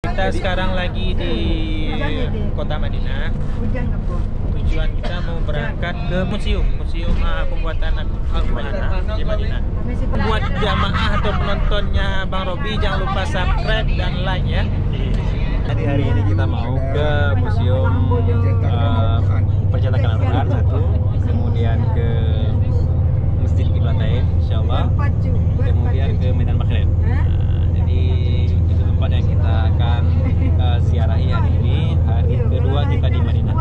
Kita sekarang lagi di kota Madinah. Tujuan kita mau berangkat ke museum pembuatan Al-Quran di Madinah. Buat jamaah atau penontonnya Bang Robi, jangan lupa subscribe dan like ya. Jadi hari ini kita mau ke museum percetakan Al-Quran satu, kemudian ke Masjid Qiblatain insyaallah, kemudian ke Medan Maghrib. Jadi itu tempat yang kita akan ziarahi hari ini, hari kedua kita di Madinah.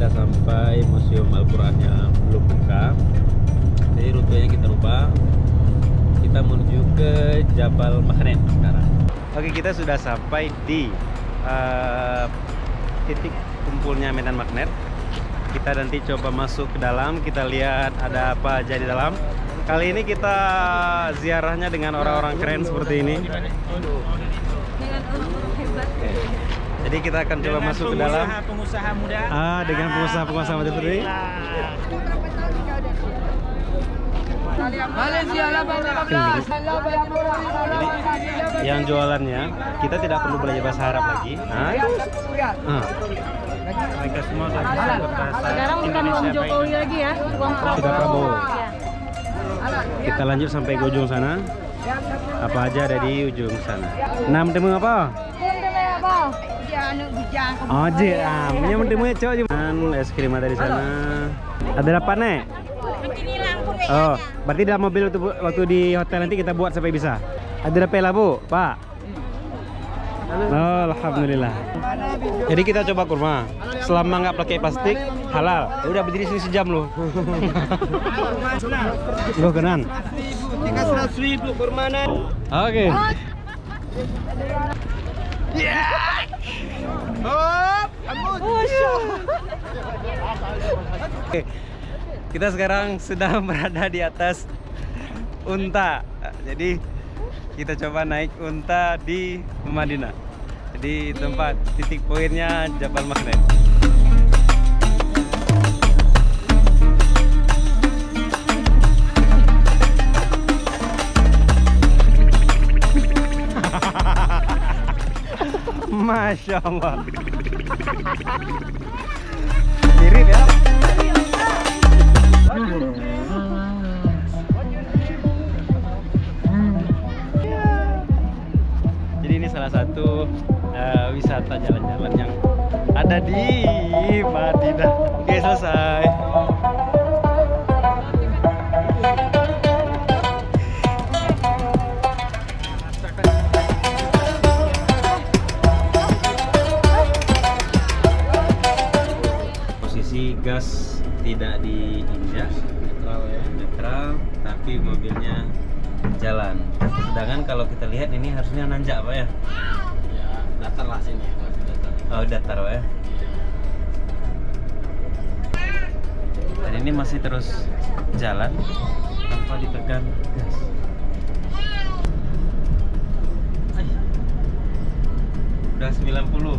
Sampai museum Al-Qurannya belum buka, jadi rutenya kita rubah. Kita menuju ke Jabal Maghrib sekarang. Oke, kita sudah sampai di titik kumpulnya Medan Magnet. Kita nanti coba masuk ke dalam, kita lihat ada apa aja di dalam. Kali ini kita ziarahnya dengan orang-orang keren seperti ini. Jadi kita akan coba masuk ke dalam. Pengusaha muda. Dengan pengusaha muda seperti ini. Yang jualannya kita tidak perlu belajar bahasa Arab lagi. Mereka semua sudah bisa berbahasa sekarang bukan uang Jokowi lagi ya, uang Sudah Prabowo. Kita lanjut sampai ke ujung sana. Apa aja ada di ujung sana. Nam temu apa? Oh, punya mentemu cowok dan es krim ada di sana. Ada apa nek? Oh, berarti dalam mobil waktu di hotel nanti kita buat sampai bisa. Ada pela bu, Pak. Oh, alhamdulillah. Jadi kita coba kurma. Selama nggak pakai plastik, halal. Ya udah berdiri sini sejam loh. Loh kenan. Oke. Oke, kita sekarang sedang berada di atas unta. Jadi kita coba naik unta di Madinah. Jadi tempat titik poinnya Jabal Maghrib. Masya Allah. Mirip ya. Jadi ini salah satu wisata jalan-jalan yang ada di Madinah. Oke, selesai. Gas tidak diinjak, netral, tapi mobilnya jalan. Sedangkan kalau kita lihat ini harusnya nanjak Pak ya? Ya, datar lah sini, masih datar. Oh, datar Pak ya? Dan ini masih terus jalan tanpa ditekan gas. Udah 90.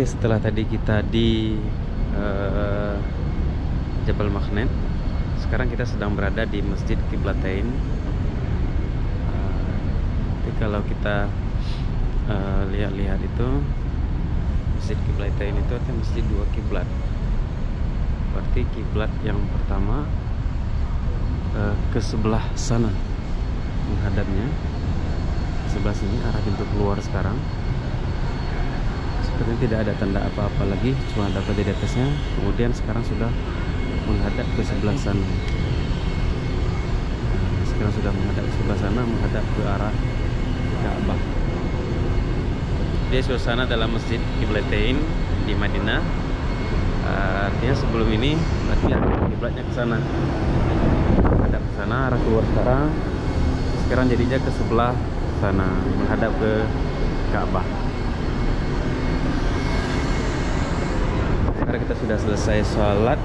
Oke, setelah tadi kita di Jabal Magnet, sekarang kita sedang berada di Masjid Qiblatain. Tapi kalau kita lihat-lihat itu, Masjid Qiblatain itu artinya masjid dua kiblat. Berarti kiblat yang pertama ke sebelah sana menghadapnya, sebelah sini arah pintu keluar sekarang. Sepertinya tidak ada tanda apa-apa lagi, cuma ada pada di atasnya. Kemudian sekarang sudah menghadap ke sebelah sana. Sekarang sudah menghadap ke sebelah sana, menghadap ke arah Ka'bah. Dia suasana dalam Masjid Qiblatain di Madinah. Artinya sebelum ini berarti kiblatnya ke sana, menghadap ke sana, arah keluar sekarang. Sekarang jadinya ke sebelah sana, menghadap ke Ka'bah. Sekarang kita sudah selesai sholat.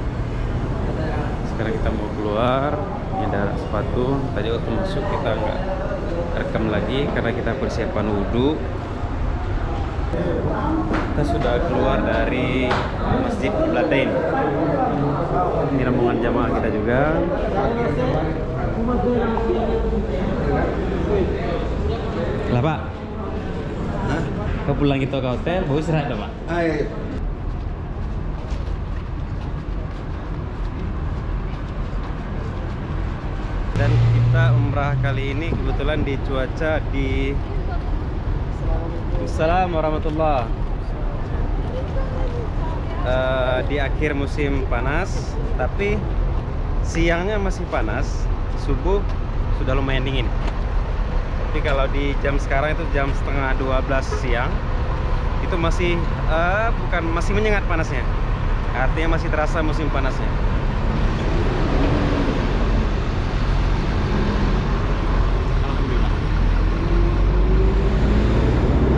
Sekarang kita mau keluar. Ini ada sepatu. Tadi waktu masuk kita nggak rekam lagi karena kita persiapan wudhu. Kita sudah keluar dari Masjid Qiblatain. Ini rombongan jamaah kita juga. Lah Pak, kau pulang gitu ke hotel, bawa istirahat dong Pak. Dan kita umrah kali ini kebetulan di cuaca di Assalamualaikum warahmatullahi di akhir musim panas, tapi siangnya masih panas, subuh sudah lumayan dingin. Tapi kalau di jam sekarang itu jam setengah 12 siang, itu masih masih menyengat panasnya. Artinya masih terasa musim panasnya.